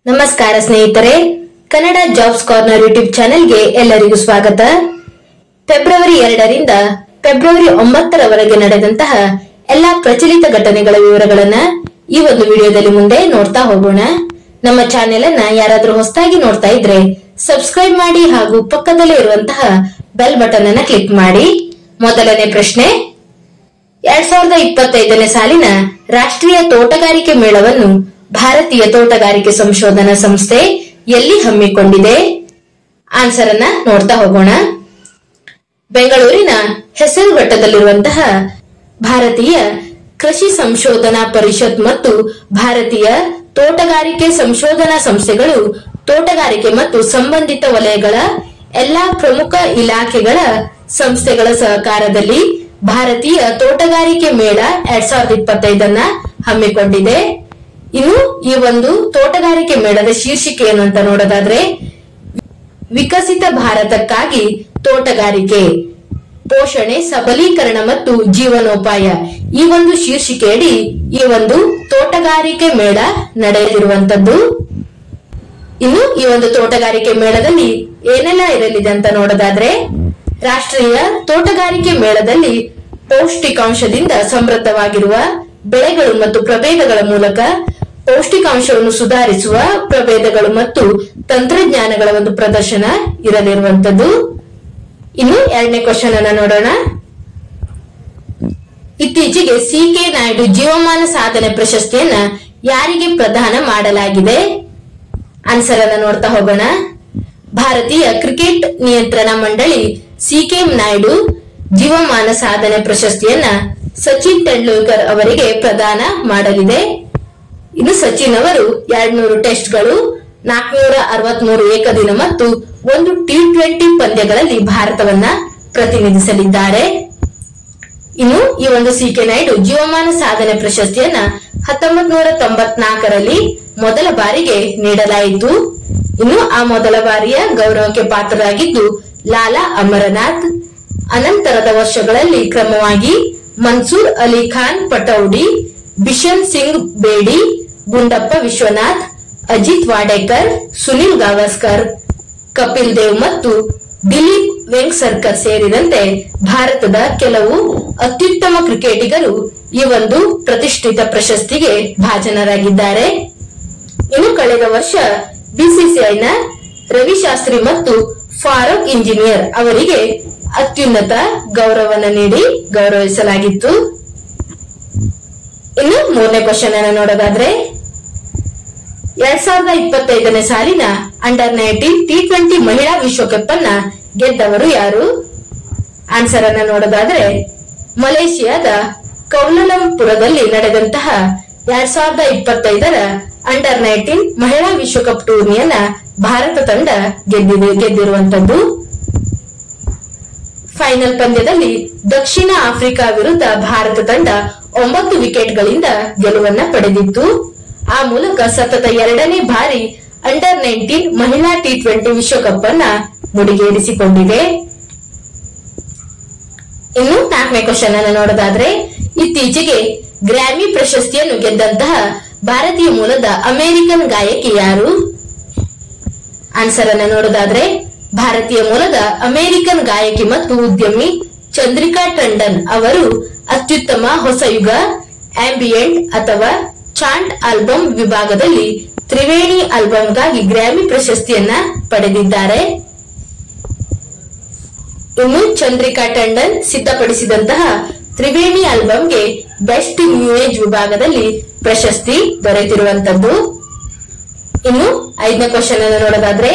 ನಮಸ್ಕಾರ ಸ್ನೇಹಿತರೆ, Kannada jobs corner YouTube ಚಾನೆಲ್ಗೆ ಎಲ್ಲರಿಗೂ ಸ್ವಾಗತ. ಫೆಬ್ರವರಿ 2ರಿಂದ ಫೆಬ್ರವರಿ 9ರವರೆಗೆ ನಡೆದಂತಹ ಎಲ್ಲಾ ಪ್ರಚಲಿತ ಘಟನೆಗಳ ವಿವರಗಳನ್ನ ಈ ಒಂದು ವಿಡಿಯೋದಲ್ಲಿ ಮುಂದೆ ನೋಡ್ತಾ ಹೋಗೋಣ. ನಮ್ಮ ಚಾನೆಲ್ ಅನ್ನ ಯಾರಾದ್ರೂ ಹೊಸದಾಗಿ ನೋಡ್ತಾ ಇದ್ರೆ ಸಬ್ಸ್ಕ್ರೈಬ್ ಮಾಡಿ ಹಾಗೂ ಪಕ್ಕದಲ್ಲೇ ಇರುವಂತಹ ಬೆಲ್ ಬಟನ್ ಅನ್ನ ಕ್ಲಿಕ್ ಮಾಡಿ. ಮೊದಲನೇ ಪ್ರಶ್ನೆ, 2025ನೇ ಸಾಲಿನ ರಾಷ್ಟ್ರೀಯ ತೋಟಗಾರಿಕೆ ಮೇಳವನ್ನು ಭಾರತೀಯ ತೋಟಗಾರಿಕೆ ಸಂಶೋಧನಾ ಸಂಸ್ಥೆ ಎಲ್ಲಿ ಹಮ್ಮಿಕೊಂಡಿದೆ? ಆನ್ಸರ್ ಅನ್ನ ನೋಡ್ತಾ ಹೋಗೋಣ. ಬೆಂಗಳೂರಿನ ಹೆಸರುಘಟ್ಟದಲ್ಲಿರುವಂತಹ ಭಾರತೀಯ ಕೃಷಿ ಸಂಶೋಧನಾ ಪರಿಷತ್ ಮತ್ತು ಭಾರತೀಯ ತೋಟಗಾರಿಕೆ ಸಂಶೋಧನಾ ಸಂಸ್ಥೆಗಳು ತೋಟಗಾರಿಕೆ ಮತ್ತು ಸಂಬಂಧಿತ ವಲಯಗಳ ಎಲ್ಲಾ ಪ್ರಮುಖ ಇಲಾಖೆಗಳ ಸಂಸ್ಥೆಗಳ ಸಹಕಾರದಲ್ಲಿ ಭಾರತೀಯ ತೋಟಗಾರಿಕೆ ಮೇಳ 2025 ಹಮ್ಮಿಕೊಂಡಿದೆ. ಇನ್ನು ಈ ಒಂದು ತೋಟಗಾರಿಕೆ ಮೇಳದ ಶೀರ್ಷಿಕೆ ಏನು ಅಂತ ನೋಡೋದಾದ್ರೆ, ವಿಕಸಿತ ಭಾರತಕ್ಕಾಗಿ ತೋಟಗಾರಿಕೆ ಪೋಷಣೆ, ಸಬಲೀಕರಣ ಮತ್ತು ಜೀವನೋಪಾಯ, ಈ ಒಂದು ಶೀರ್ಷಿಕೆಯಡಿ ಈ ಒಂದು ತೋಟಗಾರಿಕೆ ಮೇಳ ನಡೆಯಲಿರುವಂತದ್ದು. ಇನ್ನು ಈ ಒಂದು ತೋಟಗಾರಿಕೆ ಮೇಳದಲ್ಲಿ ಏನೆಲ್ಲ ಇರಲಿದೆ ಅಂತ ನೋಡೋದಾದ್ರೆ, ರಾಷ್ಟ್ರೀಯ ತೋಟಗಾರಿಕೆ ಮೇಳದಲ್ಲಿ ಪೌಷ್ಟಿಕಾಂಶದಿಂದ ಸಮೃದ್ಧವಾಗಿರುವ ಬೆಳೆಗಳು ಮತ್ತು ಪ್ರಭೇದಗಳ ಮೂಲಕ ಪೌಷ್ಟಿಕಾಂಶವನ್ನು ಸುಧಾರಿಸುವ ಪ್ರಭೇದಗಳು ಮತ್ತು ತಂತ್ರಜ್ಞಾನಗಳ ಒಂದು ಪ್ರದರ್ಶನ ಇರಲಿರುವಂತದ್ದು. ಇನ್ನು ಎರಡನೇ ಕ್ವಶನ್ ಅನ್ನ ನೋಡೋಣ. ಇತ್ತೀಚೆಗೆ ಸಿ.ಕೆ. ನಾಯ್ಡು ಜೀವಮಾನ ಸಾಧನೆ ಪ್ರಶಸ್ತಿಯನ್ನ ಯಾರಿಗೆ ಪ್ರದಾನ ಮಾಡಲಾಗಿದೆ? ಆನ್ಸರ್ ಅನ್ನ ನೋಡ್ತಾ ಹೋಗೋಣ. ಭಾರತೀಯ ಕ್ರಿಕೆಟ್ ನಿಯಂತ್ರಣ ಮಂಡಳಿ ಸಿ.ಕೆ. ನಾಯ್ಡು ಜೀವಮಾನ ಸಾಧನೆ ಪ್ರಶಸ್ತಿಯನ್ನ ಸಚಿನ್ ತೆಂಡೂಲ್ಕರ್ ಅವರಿಗೆ ಪ್ರದಾನ ಮಾಡಲಿದೆ. ಇನ್ನು ಸಚಿನ್ ಅವರು 200 ಟೆಸ್ಟ್ಗಳು, 463 ಏಕದಿನ ಮತ್ತು 1 T20 ಪಂದ್ಯಗಳಲ್ಲಿ ಭಾರತವನ್ನ ಪ್ರತಿನಿಧಿಸಲಿದ್ದಾರೆ. ಇನ್ನು ಈ ಒಂದು ಸಿ.ಕೆ. ನಾಯ್ಡು ಜೀವಮಾನ ಸಾಧನೆ ಪ್ರಶಸ್ತಿಯನ್ನ 1994ರಲ್ಲಿ ಮೊದಲ ಬಾರಿಗೆ ನೀಡಲಾಯಿತು. ಇನ್ನು ಆ ಮೊದಲ ಬಾರಿಯ ಗೌರವಕ್ಕೆ ಪಾತ್ರರಾಗಿದ್ದು ಲಾಲಾ ಅಮರನಾಥ್. ಅನಂತರದ ವರ್ಷಗಳಲ್ಲಿ ಕ್ರಮವಾಗಿ ಮನ್ಸೂರ್ ಅಲಿ ಖಾನ್ ಪಟೌಡಿ, ಬಿಷನ್ ಸಿಂಗ್ ಬೇಡಿ, ಗುಂಡಪ್ಪ ವಿಶ್ವನಾಥ್, ಅಜಿತ್ ವಾಡೇಕರ್, ಸುನಿಲ್ ಗಾವಸ್ಕರ್, ಕಪಿಲ್ ದೇವ್ ಮತ್ತು ದಿಲೀಪ್ ವೆಂಗ್ಸರ್ಕರ್ ಸೇರಿದಂತೆ ಭಾರತದ ಕೆಲವು ಅತ್ಯುತ್ತಮ ಕ್ರಿಕೆಟಿಗರು ಈ ಒಂದು ಪ್ರತಿಷ್ಠಿತ ಪ್ರಶಸ್ತಿಗೆ ಭಾಜನರಾಗಿದ್ದಾರೆ. ಇನ್ನು ಕಳೆದ ವರ್ಷ ಬಿಸಿಸಿಐನ ರವಿಶಾಸ್ತ್ರಿ ಮತ್ತು ಫಾರೂಕ್ ಇಂಜಿನಿಯರ್ ಅವರಿಗೆ ಅತ್ಯುನ್ನತ ಗೌರವವನ್ನು ನೀಡಿ ಗೌರವಿಸಲಾಗಿತ್ತು. ಇನ್ನು ಮೂರನೇ ಕ್ವಶನ್ ಅನ್ನು ನೋಡೋದಾದ್ರೆ, 2025ನೇ ಸಾಲಿನ ಅಂಡರ್ 19 T20 ಮಹಿಳಾ ವಿಶ್ವಕಪ್ ಅನ್ನ ಗೆದ್ದವರು ಯಾರು? ಆನ್ಸರ್ ಅನ್ನ ನೋಡೋದಾದ್ರೆ, ಮಲೇಷಿಯಾದ ಕೌಲಾಲಂಪುರದಲ್ಲಿ ನಡೆದಂತಹ 2025ರ ಅಂಡರ್ 19 ಮಹಿಳಾ ವಿಶ್ವಕಪ್ ಟೂರ್ನಿಯನ್ನ ಭಾರತ ತಂಡ ಗೆದ್ದಿರುವಂತದ್ದು. ಫೈನಲ್ ಪಂದ್ಯದಲ್ಲಿ ದಕ್ಷಿಣ ಆಫ್ರಿಕಾ ವಿರುದ್ಧ ಭಾರತ ತಂಡ 9 ವಿಕೆಟ್ಗಳಿಂದ ಗೆಲುವನ್ನ ಪಡೆದಿತ್ತು. ಆ ಮೂಲಕ ಸತತ 2ನೇ ಬಾರಿ ಅಂಡರ್ 19 ಮಹಿಳಾ T20 ವಿಶ್ವಕಪ್ ಅನ್ನ ಮುಡಿಗೇರಿಸಿಕೊಂಡಿದೆ. ಇನ್ನು 4ನೇ ಕ್ವಶನ್ ಅನ್ನು ನೋಡೋದಾದ್ರೆ, ಇತ್ತೀಚೆಗೆ ಗ್ರಾಮಿ ಪ್ರಶಸ್ತಿಯನ್ನು ಗೆದ್ದಂತಹ ಭಾರತೀಯ ಮೂಲದ ಅಮೆರಿಕನ್ ಗಾಯಕಿ ಯಾರು? ಆನ್ಸರ್ ಅನ್ನು ನೋಡೋದಾದ್ರೆ, ಭಾರತೀಯ ಮೂಲದ ಅಮೆರಿಕನ್ ಗಾಯಕಿ ಮತ್ತು ಉದ್ಯಮಿ ಚಂದ್ರಿಕಾ ಟಂಡನ್ ಅವರು ಅತ್ಯುತ್ತಮ ಹೊಸಯುಗ ಆಂಬಿಯೆಂಟ್ ಅಥವಾ ಚಾಂಟ್ ಆಲ್ಬಮ್ ವಿಭಾಗದಲ್ಲಿ ತ್ರಿವೇಣಿ ಆಲ್ಬಮ್ಗಾಗಿ ಗ್ರಾಮಿ ಪ್ರಶಸ್ತಿಯನ್ನ ಪಡೆದಿದ್ದಾರೆ. ಇನ್ನು ಚಂದ್ರಿಕಾ ಟಂಡನ್ ಸಿದ್ಧಪಡಿಸಿದಂತಹ ತ್ರಿವೇಣಿ ಆಲ್ಬಮ್ಗೆ ಬೆಸ್ಟ್ ನ್ಯೂ ಏಜ್ ವಿಭಾಗದಲ್ಲಿ ಪ್ರಶಸ್ತಿ ದೊರೆತಿರುವಂತದ್ದು. ಇನ್ನು 5ನೇ ಕ್ವಶನ್ ಅನ್ನು ನೋಡೋದಾದ್ರೆ,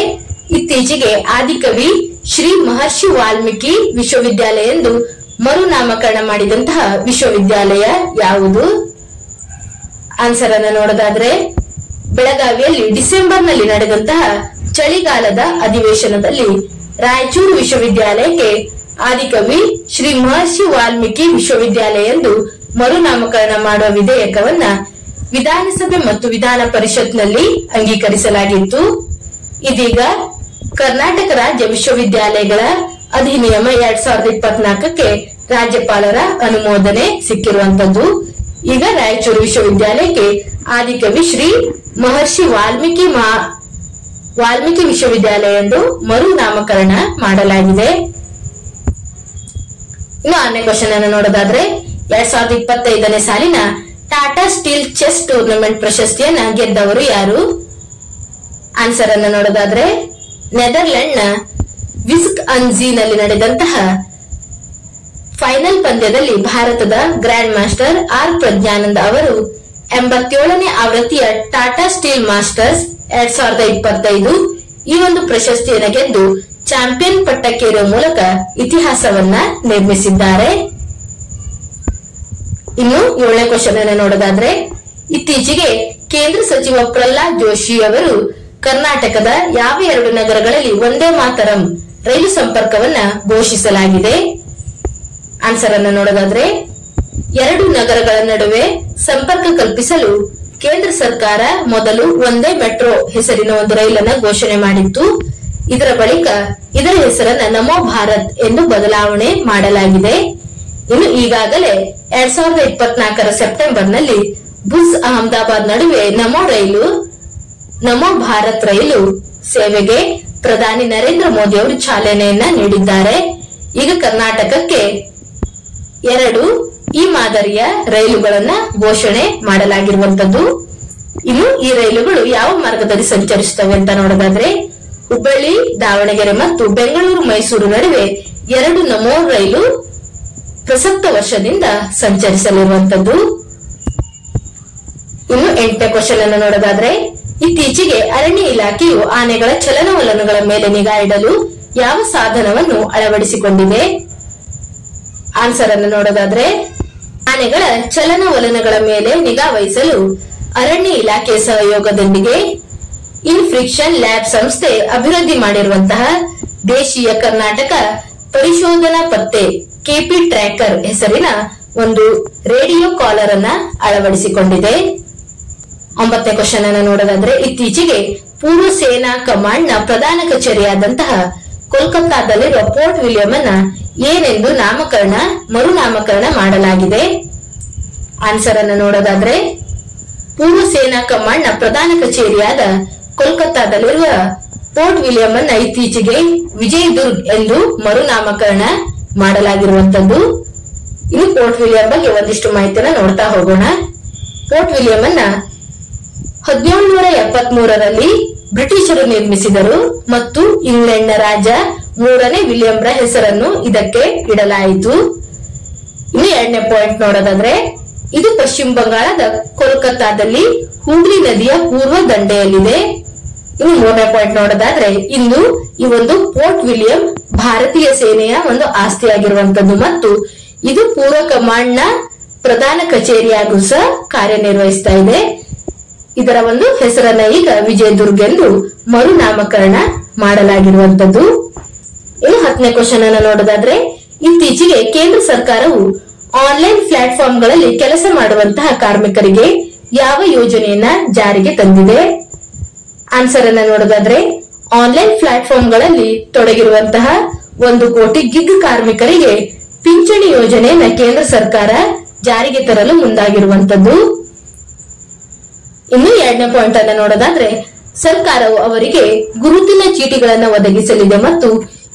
ಇತ್ತೀಚೆಗೆ ಆದಿಕವಿ ಶ್ರೀ ಮಹರ್ಷಿ ವಾಲ್ಮೀಕಿ ವಿಶ್ವವಿದ್ಯಾಲಯ ಎಂದು ಮರುನಾಮಕರಣ ಮಾಡಿದಂತಹ ವಿಶ್ವವಿದ್ಯಾಲಯ ಯಾವುದು? ಆನ್ಸರ್ ಅನ್ನು ನೋಡೋದಾದ್ರೆ, ಬೆಳಗಾವಿಯಲ್ಲಿ ಡಿಸೆಂಬರ್ನಲ್ಲಿ ನಡೆದಂತಹ ಚಳಿಗಾಲದ ಅಧಿವೇಶನದಲ್ಲಿ ರಾಯಚೂರು ವಿಶ್ವವಿದ್ಯಾಲಯಕ್ಕೆ ಆದಿಕವಿ ಶ್ರೀ ಮಹರ್ಷಿ ವಾಲ್ಮೀಕಿ ವಿಶ್ವವಿದ್ಯಾಲಯ ಎಂದು ಮರುನಾಮಕರಣ ಮಾಡುವ ವಿಧೇಯಕವನ್ನ ವಿಧಾನಸಭೆ ಮತ್ತು ವಿಧಾನ ಪರಿಷತ್ನಲ್ಲಿ ಅಂಗೀಕರಿಸಲಾಗಿತ್ತು. ಇದೀಗ ಕರ್ನಾಟಕ ರಾಜ್ಯ ವಿಶ್ವವಿದ್ಯಾಲಯಗಳ ಅಧಿನಿಯಮ 2024ಕ್ಕೆ ರಾಜ್ಯಪಾಲರ ಅನುಮೋದನೆ ಸಿಕ್ಕಿರುವಂತದ್ದು. ಈಗ ರಾಯಚೂರು ವಿಶ್ವವಿದ್ಯಾಲಯಕ್ಕೆ ಆದಿಕವಿ ಶ್ರೀ ಮಹರ್ಷಿ ವಾಲ್ಮೀಕಿ ವಿಶ್ವವಿದ್ಯಾಲಯ ಎಂದು ಮರು ನಾಮಕರಣ ಮಾಡಲಾಗಿದೆ. ಇನ್ನು 6ನೇ ಕ್ವಶನ್ ಅನ್ನು ನೋಡೋದಾದ್ರೆ 2025ನೇ ಸಾಲಿನ ಟಾಟಾ ಸ್ಟೀಲ್ ಚೆಸ್ ಟೂರ್ನಮೆಂಟ್ ಪ್ರಶಸ್ತಿಯನ್ನ ಗೆದ್ದವರು ಯಾರು? ಆನ್ಸರ್ ಅನ್ನು ನೋಡೋದಾದ್ರೆ ನೆದರ್ಲೆಂಡ್ ನ ವಿಸ್ಕ್ ಅನ್ಜಿ ನಲ್ಲಿ ನಡೆದಂತಹ ಫೈನಲ್ ಪಂದ್ಯದಲ್ಲಿ ಭಾರತದ ಗ್ರ್ಯಾಂಡ್ ಮಾಸ್ಟರ್ ಆರ್ ಪ್ರಜ್ಞಾನಂದ ಅವರು 87ನೇ ಆವೃತ್ತಿಯ ಟಾಟಾ ಸ್ಟೀಲ್ ಮಾಸ್ಟರ್ಸ್ 2025 ಈ ಒಂದು ಪ್ರಶಸ್ತಿಯನ್ನು ಗೆದ್ದು ಚಾಂಪಿಯನ್ ಪಟ್ಟಕ್ಕೇರುವ ಮೂಲಕ ಇತಿಹಾಸವನ್ನ ನಿರ್ಮಿಸಿದ್ದಾರೆ. ಇನ್ನು 7ನೇ ಕ್ವಶನ್ ಅನ್ನು ನೋಡೋದಾದ್ರೆ ಇತ್ತೀಚೆಗೆ ಕೇಂದ್ರ ಸಚಿವ ಪ್ರಹ್ಲಾದ್ ಜೋಶಿ ಅವರು ಕರ್ನಾಟಕದ ಯಾವ 2 ನಗರಗಳಲ್ಲಿ ವಂದೇ ಮಾತರಂ ರೈಲು ಸಂಪರ್ಕವನ್ನ ಘೋಷಿಸಲಾಗಿದೆ? ಆನ್ಸರ್ ಅನ್ನು ನೋಡೋದಾದ್ರೆ 2 ನಗರಗಳ ನಡುವೆ ಸಂಪರ್ಕ ಕಲ್ಪಿಸಲು ಕೇಂದ್ರ ಸರ್ಕಾರ ಮೊದಲು ಒಂದೇ ಮೆಟ್ರೋ ಹೆಸರಿನ ಒಂದು ರೈಲನ್ನ ಘೋಷಣೆ ಮಾಡಿತ್ತು. ಇದರ ಬಳಿಕ ಇದರ ಹೆಸರನ್ನ ನಮೋ ಭಾರತ್ ಎಂದು ಬದಲಾವಣೆ ಮಾಡಲಾಗಿದೆ. ಇನ್ನು ಈಗಾಗಲೇ 2024ರ ಸೆಪ್ಟೆಂಬರ್ ನಲ್ಲಿ ಭುಜ್ ಅಹಮದಾಬಾದ್ ನಡುವೆ ನಮೋ ಭಾರತ್ ರೈಲು ಸೇವೆಗೆ ಪ್ರಧಾನಿ ನರೇಂದ್ರ ಮೋದಿ ಅವರು ಚಾಲನೆಯನ್ನ ನೀಡಿದ್ದಾರೆ. ಈಗ ಕರ್ನಾಟಕಕ್ಕೆ 2 ಈ ಮಾದರಿಯ ರೈಲುಗಳನ್ನ ಘೋಷಣೆ ಮಾಡಲಾಗಿರುವಂತದ್ದು. ಇನ್ನು ಈ ರೈಲುಗಳು ಯಾವ ಮಾರ್ಗದಲ್ಲಿ ಸಂಚರಿಸುತ್ತವೆ ಅಂತ ನೋಡೋದಾದ್ರೆ ಹುಬ್ಬಳ್ಳಿ ದಾವಣಗೆರೆ ಮತ್ತು ಬೆಂಗಳೂರು ಮೈಸೂರು ನಡುವೆ 2 ನಮೋ ರೈಲು ಪ್ರಸಕ್ತ ವರ್ಷದಿಂದ ಸಂಚರಿಸಲಿರುವಂತದ್ದು. ಇನ್ನು 8ನೇ ಕ್ವಶನ್ ಅನ್ನು ನೋಡೋದಾದ್ರೆ ಇತ್ತೀಚೆಗೆ ಅರಣ್ಯ ಇಲಾಖೆಯು ಆನೆಗಳ ಚಲನವಲನಗಳ ಮೇಲೆ ನಿಗಾ ಇಡಲು ಯಾವ ಸಾಧನವನ್ನು ಅಳವಡಿಸಿಕೊಂಡಿದೆ? ಆನ್ಸರ್ ಅನ್ನು ನೋಡೋದಾದ್ರೆ ಆನೆಗಳ ಚಲನವಲನಗಳ ಮೇಲೆ ನಿಗಾ ವಹಿಸಲು ಅರಣ್ಯ ಇಲಾಖೆ ಸಹಯೋಗದೊಂದಿಗೆ ಇನ್ಫ್ರಿಕ್ಷನ್ ಲ್ಯಾಬ್ ಸಂಸ್ಥೆ ಅಭಿವೃದ್ಧಿ ಮಾಡಿರುವಂತಹ ದೇಶೀಯ ಕರ್ನಾಟಕ ಪರಿಶೋಧನಾ ಪತ್ತೆ ಕೆಪಿ ಟ್ರ್ಯಾಕರ್ ಹೆಸರಿನ ಒಂದು ರೇಡಿಯೋ ಕಾಲರ್ ಅನ್ನ ಅಳವಡಿಸಿಕೊಂಡಿದೆ. 9ನೇ ಕ್ವಶನ್ ಅನ್ನು ನೋಡೋದಾದ್ರೆ ಇತ್ತೀಚೆಗೆ ಪೂರ್ವ ಸೇನಾ ಕಮಾಂಡ್ ನ ಪ್ರಧಾನ ಕಚೇರಿಯಾದಂತಹ ಕೋಲ್ಕತ್ತಾದಲ್ಲಿರುವ ಪೋರ್ಟ್ ವಿಲಿಯಂ ಅನ್ನ ಏನೆಂದು ಮರು ನಾಮಕರಣ ಮಾಡಲಾಗಿದೆ? ಆನ್ಸರ್ ಅನ್ನು ನೋಡೋದಾದ್ರೆ ಪೂರ್ವ ಸೇನಾ ಕಮಾಂಡ್ ನ ಪ್ರಧಾನ ಕಚೇರಿಯಾದ ಕೋಲ್ಕತ್ತಾದಲ್ಲಿರುವ ಪೋರ್ಟ್ ವಿಲಿಯಂ ಅನ್ನ ಇತ್ತೀಚೆಗೆ ವಿಜಯ್ ದುರ್ಗ್ ಎಂದು ಮರು ನಾಮಕರಣ ಮಾಡಲಾಗಿರುವಂತದ್ದು. ಇನ್ನು ಪೋರ್ಟ್ ವಿಲಿಯಂ ಬಗ್ಗೆ ಒಂದಿಷ್ಟು ಮಾಹಿತಿಯನ್ನ ನೋಡ್ತಾ ಹೋಗೋಣ. ಪೋರ್ಟ್ ವಿಲಿಯಂ ಅನ್ನ 1773ರಲ್ಲಿ ಬ್ರಿಟಿಷರು ನಿರ್ಮಿಸಿದರು ಮತ್ತು ಇಂಗ್ಲೆಂಡ್ ನ ರಾಜ 3ನೇ ವಿಲಿಯಂರ ಹೆಸರನ್ನು ಇದಕ್ಕೆ ಇಡಲಾಯಿತು. ಇನ್ನು 2ನೇ ಪಾಯಿಂಟ್ ನೋಡೋದಾದ್ರೆ ಇದು ಪಶ್ಚಿಮ ಬಂಗಾಳದ ಕೋಲ್ಕತ್ತಾದಲ್ಲಿ ಹೂಗ್ಲಿ ನದಿಯ ಪೂರ್ವ ದಂಡೆಯಲ್ಲಿದೆ. ಇನ್ನು 3ನೇ ಪಾಯಿಂಟ್ ನೋಡೋದಾದ್ರೆ ಇಂದು ಈ ಒಂದು ಪೋರ್ಟ್ ವಿಲಿಯಂ ಭಾರತೀಯ ಸೇನೆಯ ಒಂದು ಆಸ್ತಿಯಾಗಿರುವಂತದ್ದು ಮತ್ತು ಇದು ಪೂರ್ವ ಕಮಾಂಡ್ ನ ಪ್ರಧಾನ ಕಚೇರಿಯಾಗೂ ಸಹ ಕಾರ್ಯನಿರ್ವಹಿಸ್ತಾ ಇದೆ. ಇದರ ಒಂದು ಹೆಸರನ್ನ ಈಗ ವಿಜಯದುರ್ಗ್ ಎಂದು ಮರು ನಾಮಕರಣ ಮಾಡಲಾಗಿರುವಂತದ್ದು. ಇನ್ನು 10ನೇ ಕ್ವಶನ್ ಅನ್ನು ನೋಡೋದಾದ್ರೆ ಇತ್ತೀಚೆಗೆ ಕೇಂದ್ರ ಸರ್ಕಾರವು ಆನ್ಲೈನ್ ಪ್ಲಾಟ್ಫಾರ್ಮ್ ಗಳಲ್ಲಿ ಕೆಲಸ ಮಾಡುವಂತಹ ಕಾರ್ಮಿಕರಿಗೆ ಯಾವ ಯೋಜನೆಯನ್ನ ಜಾರಿಗೆ ತಂದಿದೆ? ಆನ್ಸರ್ ಅನ್ನ ನೋಡೋದಾದ್ರೆ ಆನ್ಲೈನ್ ಪ್ಲಾಟ್ಫಾರ್ಮ್ ಗಳಲ್ಲಿ ತೊಡಗಿರುವಂತಹ 1 ಕೋಟಿ ಗಿಗ್ ಕಾರ್ಮಿಕರಿಗೆ ಪಿಂಚಣಿ ಯೋಜನೆಯನ್ನ ಕೇಂದ್ರ ಸರ್ಕಾರ ಜಾರಿಗೆ ತರಲು ಮುಂದಾಗಿರುವಂತದ್ದು. ಇನ್ನು 2ನೇ ಪಾಯಿಂಟ್ ಅನ್ನ ನೋಡೋದಾದ್ರೆ ಸರ್ಕಾರವು ಅವರಿಗೆ ಗುರುತಿನ ಚೀಟಿಗಳನ್ನು ಒದಗಿಸಲಿದೆ ಮತ್ತು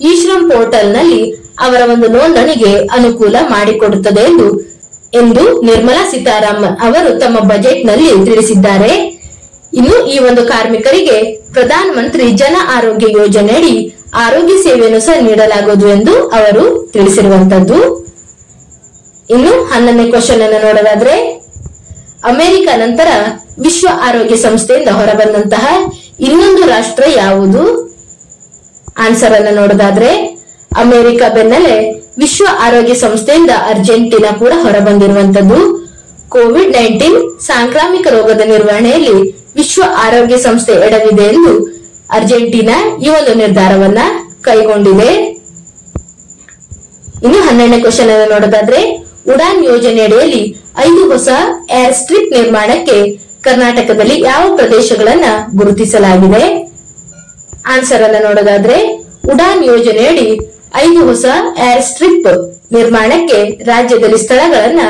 ಈ ಶ್ರಮ್ ಪೋರ್ಟಲ್ ನಲ್ಲಿ ಅವರ ಒಂದು ನೋಂದಣಿಗೆ ಅನುಕೂಲ ಮಾಡಿಕೊಡುತ್ತದೆ ಎಂದು ನಿರ್ಮಲಾ ಸೀತಾರಾಮನ್ ಅವರು ತಮ್ಮ ಬಜೆಟ್ ನಲ್ಲಿ ತಿಳಿಸಿದ್ದಾರೆ. ಇನ್ನು ಈ ಒಂದು ಕಾರ್ಮಿಕರಿಗೆ ಪ್ರಧಾನ ಮಂತ್ರಿ ಜನ ಆರೋಗ್ಯ ಯೋಜನೆಯಡಿ ಆರೋಗ್ಯ ಸೇವೆಯನ್ನು ಸಹ ನೀಡಲಾಗುವುದು ಎಂದು ಅವರು ತಿಳಿಸಿರುವಂತದ್ದು. ಇನ್ನು 11ನೇ ಕ್ವಶನ್ ಅನ್ನು ನೋಡೋದಾದ್ರೆ ಅಮೆರಿಕ ನಂತರ ವಿಶ್ವ ಆರೋಗ್ಯ ಸಂಸ್ಥೆಯಿಂದ ಹೊರಬಂದಂತಹ ಇನ್ನೊಂದು ರಾಷ್ಟ್ರ ಯಾವುದು? ಆನ್ಸರ್ ಅನ್ನು ನೋಡೋದಾದ್ರೆ ಅಮೆರಿಕ ಬೆನ್ನಲ್ಲೇ ವಿಶ್ವ ಆರೋಗ್ಯ ಸಂಸ್ಥೆಯಿಂದ ಅರ್ಜೆಂಟೀನಾ ಕೂಡ ಹೊರಬಂದಿರುವಂತದ್ದು. ಕೋವಿಡ್-19 ಸಾಂಕ್ರಾಮಿಕ ರೋಗದ ನಿರ್ವಹಣೆಯಲ್ಲಿ ವಿಶ್ವ ಆರೋಗ್ಯ ಸಂಸ್ಥೆ ಎಡವಿದೆ ಎಂದು ಅರ್ಜೆಂಟೀನಾ ಈ ಒಂದು ನಿರ್ಧಾರವನ್ನ ಕೈಗೊಂಡಿದೆ. ಇನ್ನು 12ನೇ ಕ್ವಶನ್ ಅನ್ನು ನೋಡೋದಾದ್ರೆ ಉಡಾನ್ ಯೋಜನೆಯಡಿಯಲ್ಲಿ 5 ಹೊಸ ಏರ್ ಸ್ಟ್ರಿಪ್ ನಿರ್ಮಾಣಕ್ಕೆ ಕರ್ನಾಟಕದಲ್ಲಿ ಯಾವ ಪ್ರದೇಶಗಳನ್ನ ಗುರುತಿಸಲಾಗಿದೆ? ಆನ್ಸರ್ ಅನ್ನು ನೋಡೋದಾದ್ರೆ ಉಡಾನ್ ಯೋಜನೆಯಡಿ 5 ಹೊಸ ಏರ್ ಸ್ಟ್ರಿಪ್ ನಿರ್ಮಾಣಕ್ಕೆ ರಾಜ್ಯದಲ್ಲಿ ಸ್ಥಳಗಳನ್ನ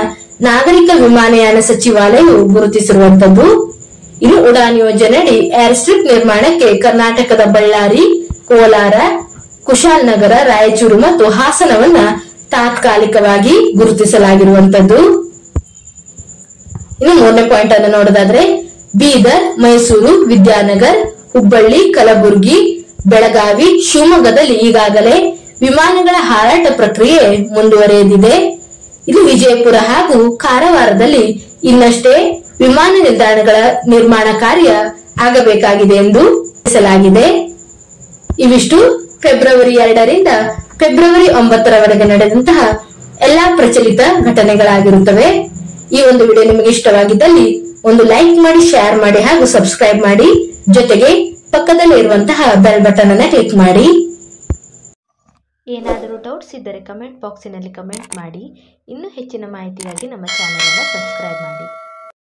ನಾಗರಿಕ ವಿಮಾನಯಾನ ಸಚಿವಾಲಯವು ಗುರುತಿಸಿರುವಂತದ್ದು. ಇನ್ನು ಉಡಾನ್ ಯೋಜನೆಯಡಿ ಏರ್ ಸ್ಟ್ರಿಪ್ ನಿರ್ಮಾಣಕ್ಕೆ ಕರ್ನಾಟಕದ ಬಳ್ಳಾರಿ, ಕೋಲಾರ, ಕುಶಾಲನಗರ, ರಾಯಚೂರು ಮತ್ತು ಹಾಸನವನ್ನ ತಾತ್ಕಾಲಿಕವಾಗಿ ಗುರುತಿಸಲಾಗಿರುವಂತದ್ದು. ಇನ್ನು ಮೂರನೇ ಪಾಯಿಂಟ್ ಅನ್ನು ನೋಡೋದಾದ್ರೆ ಬೀದರ್, ಮೈಸೂರು, ವಿದ್ಯಾನಗರ್, ಹುಬ್ಬಳ್ಳಿ, ಕಲಬುರಗಿ, ಬೆಳಗಾವಿ, ಶಿವಮೊಗ್ಗದಲ್ಲಿ ಈಗಾಗಲೇ ವಿಮಾನಗಳ ಹಾರಾಟ ಪ್ರಕ್ರಿಯೆ ಮುಂದುವರೆದಿದೆ. ಇದು ವಿಜಯಪುರ ಹಾಗೂ ಕಾರವಾರದಲ್ಲಿ ಇನ್ನಷ್ಟೇ ವಿಮಾನ ನಿಲ್ದಾಣಗಳ ನಿರ್ಮಾಣ ಕಾರ್ಯ ಆಗಬೇಕಾಗಿದೆ ಎಂದು ತಿಳಿಸಲಾಗಿದೆ. ಇವಿಷ್ಟು ಫೆಬ್ರವರಿ 2ರಿಂದ ಫೆಬ್ರವರಿ 9ರವರೆಗೆ ನಡೆದಂತಹ ಎಲ್ಲಾ ಪ್ರಚಲಿತ ಘಟನೆಗಳಾಗಿರುತ್ತವೆ. ಈ ಒಂದು ವಿಡಿಯೋ ನಿಮಗೆ ಇಷ್ಟವಾಗಿದ್ದಲ್ಲಿ ಒಂದು ಲೈಕ್ ಮಾಡಿ, ಶೇರ್ ಮಾಡಿ ಹಾಗೂ ಸಬ್ಸ್ಕ್ರೈಬ್ ಮಾಡಿ. ಜೊತೆಗೆ ಪಕ್ಕದಲ್ಲಿ ಇರುವಂತಹ ಬೆಲ್ ಬಟನ್ ಅನ್ನು ಕ್ಲಿಕ್ ಮಾಡಿ. ಏನಾದರೂ ಡೌಟ್ಸ್ ಇದ್ದರೆ ಕಮೆಂಟ್ ಬಾಕ್ಸಿನಲ್ಲಿ ಕಮೆಂಟ್ ಮಾಡಿ. ಇನ್ನೂ ಹೆಚ್ಚಿನ ಮಾಹಿತಿಗಾಗಿ ನಮ್ಮ ಚಾನೆಲ್ ಅನ್ನು ಸಬ್ಸ್ಕ್ರೈಬ್ ಮಾಡಿ.